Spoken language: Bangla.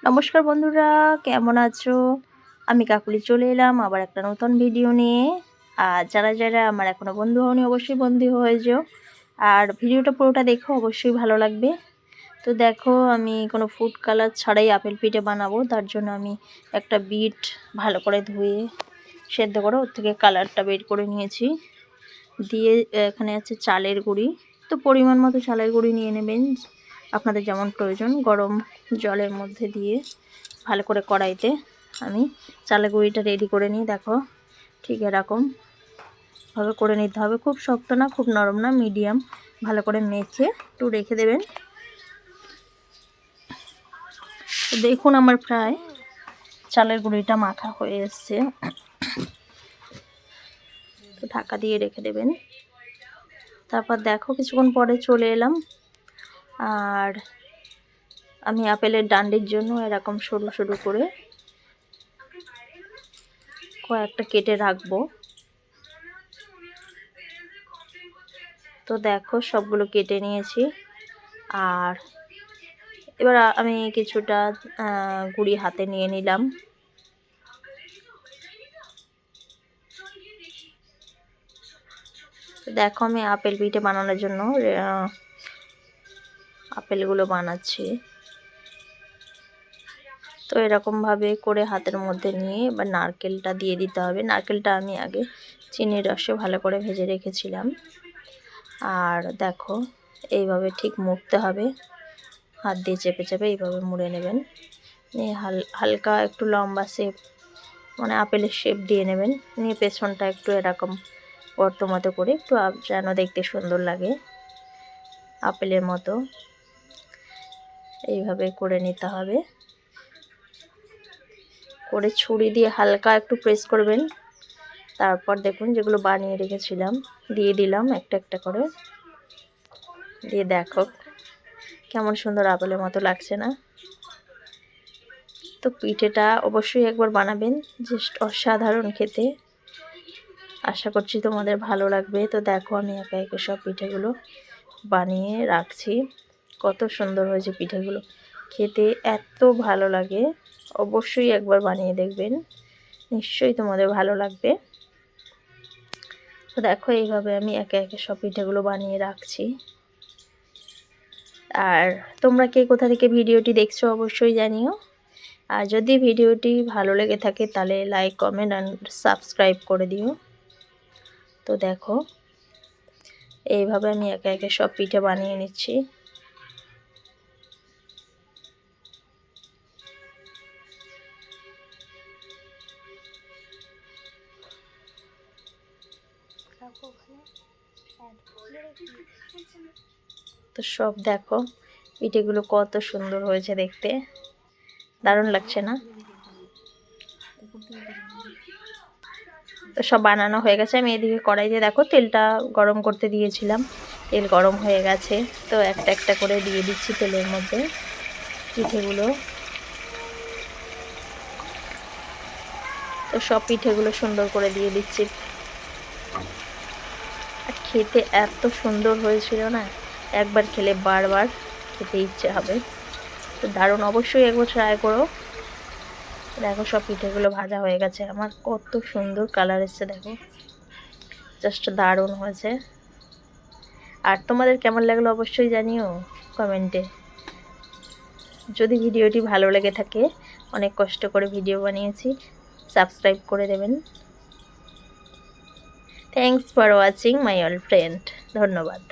নমস্কার বন্ধুরা, কেমন আছো? আমি কাকুলি চলে এলাম আবার একটা নতুন ভিডিও নিয়ে। আর যারা যারা আমার এখনও বন্ধু হওনি অবশ্যই বন্ধু হয়ে যাও, আর ভিডিওটা পুরোটা দেখো, অবশ্যই ভালো লাগবে। তো দেখো, আমি কোনো ফুড কালার ছাড়াই আপেল পিঠে বানাবো। তার জন্য আমি একটা বিট ভালো করে ধুয়ে সেদ্ধ করে ওর থেকে কালারটা বের করে নিয়েছি। দিয়ে এখানে আছে চালের গুঁড়ি। তো পরিমাণ মতো চালের গুঁড়ি নিয়ে নেবেন, আপনাদের যেমন প্রয়োজন। গরম জলের মধ্যে দিয়ে ভালো করে কড়াইতে আমি চালের গুঁড়িটা রেডি করে নিই। দেখো, ঠিক এরকম ভাবে করে নিতে হবে। খুব শক্ত না, খুব নরম না, মিডিয়াম। ভালো করে মেখে একটু রেখে দেবেন। তো দেখুন, আমার প্রায় চালের গুঁড়িটা মাখা হয়ে এসছে। তো ঢাকা দিয়ে রেখে দেবেন। তারপর দেখো, কিছুক্ষণ পরে চলে এলাম। আর আমি আপেলের ডান্ডির জন্য এরকম সরু সরু করে কয়েকটা কেটে রাখবো। তো দেখো, সবগুলো কেটে নিয়েছি। আর এবার আমি কিছুটা গুঁড়ি হাতে নিয়ে নিলাম। দেখো, আমি আপেল পিঠে বানানোর জন্য আপেলগুলো বানাচ্ছি। তো এরকমভাবে করে হাতের মধ্যে নিয়ে এবার নারকেলটা দিয়ে দিতে হবে। নারকেলটা আমি আগে চিনির রসে ভালো করে ভেজে রেখেছিলাম। আর দেখো, এইভাবে ঠিক মুড়তে হবে, হাত দিয়ে চেপে চেপে এইভাবে মুড়ে নেবেন। নিয়ে হালকা একটু লম্বা শেপ, মানে আপেলের শেপ দিয়ে নেবেন। নিয়ে পেছনটা একটু এরকম গর্ত মতো করে, একটু যেন দেখতে সুন্দর লাগে আপেলের মতো, এইভাবে করে নিতে হবে। করে ছুরি দিয়ে হালকা একটু প্রেস করবেন। তারপর দেখুন, যেগুলো বানিয়ে রেখেছিলাম দিয়ে দিলাম একটা একটা করে। দিয়ে দেখো কেমন সুন্দর আপেলের মতো লাগছে না? তো পিঠেটা অবশ্যই একবার বানাবেন, জাস্ট অসাধারণ খেতে। আশা করছি তোমাদের ভালো লাগবে। তো দেখো, আমি একে একে সব পিঠেগুলো বানিয়ে রাখছি। কত সুন্দর হয়েছে পিঠেগুলো, খেতে এত ভালো লাগে। অবশ্যই একবার বানিয়ে দেখবেন, নিশ্চয়ই তোমাদের ভালো লাগবে। তো দেখো, এইভাবে আমি একে একে সব পিঠেগুলো বানিয়ে রাখছি। আর তোমরা কে কোথা থেকে ভিডিওটি দেখছো অবশ্যই জানিও। আর যদি ভিডিওটি ভালো লেগে থাকে তাহলে লাইক, কমেন্ট অ্যান্ড সাবস্ক্রাইব করে দিও। তো দেখো, এইভাবে আমি একে একে সব পিঠে বানিয়ে নিচ্ছি। তো সব দেখো, পিঠেগুলো কত সুন্দর হয়েছে দেখতে, দারুণ লাগছে না? তো সব বানানো হয়ে গেছে। আমি এদিকে কড়াইতে দেখো তেলটা গরম করতে দিয়েছিলাম, তেল গরম হয়ে গেছে। তো একটা একটা করে দিয়ে দিচ্ছি তেলের মধ্যে পিঠেগুলো। তো সব পিঠেগুলো সুন্দর করে দিয়ে দিচ্ছি। আর খেতে এত সুন্দর হয়েছিল না, একবার খেলে বারবার খেতে ইচ্ছে হবে। তো দারুণ, অবশ্যই একবার ট্রাই করো। দেখো, সব পিঠেগুলো ভাজা হয়ে গেছে আমার, কত সুন্দর কালার এসছে দেখো, জাস্ট দারুণ হয়েছে। আর তোমাদের কেমন লাগলো অবশ্যই জানিও কমেন্টে। যদি ভিডিওটি ভালো লেগে থাকে, অনেক কষ্ট করে ভিডিও বানিয়েছি, সাবস্ক্রাইব করে দেবেন। Thanks for watching my all friend. ধন্যবাদ।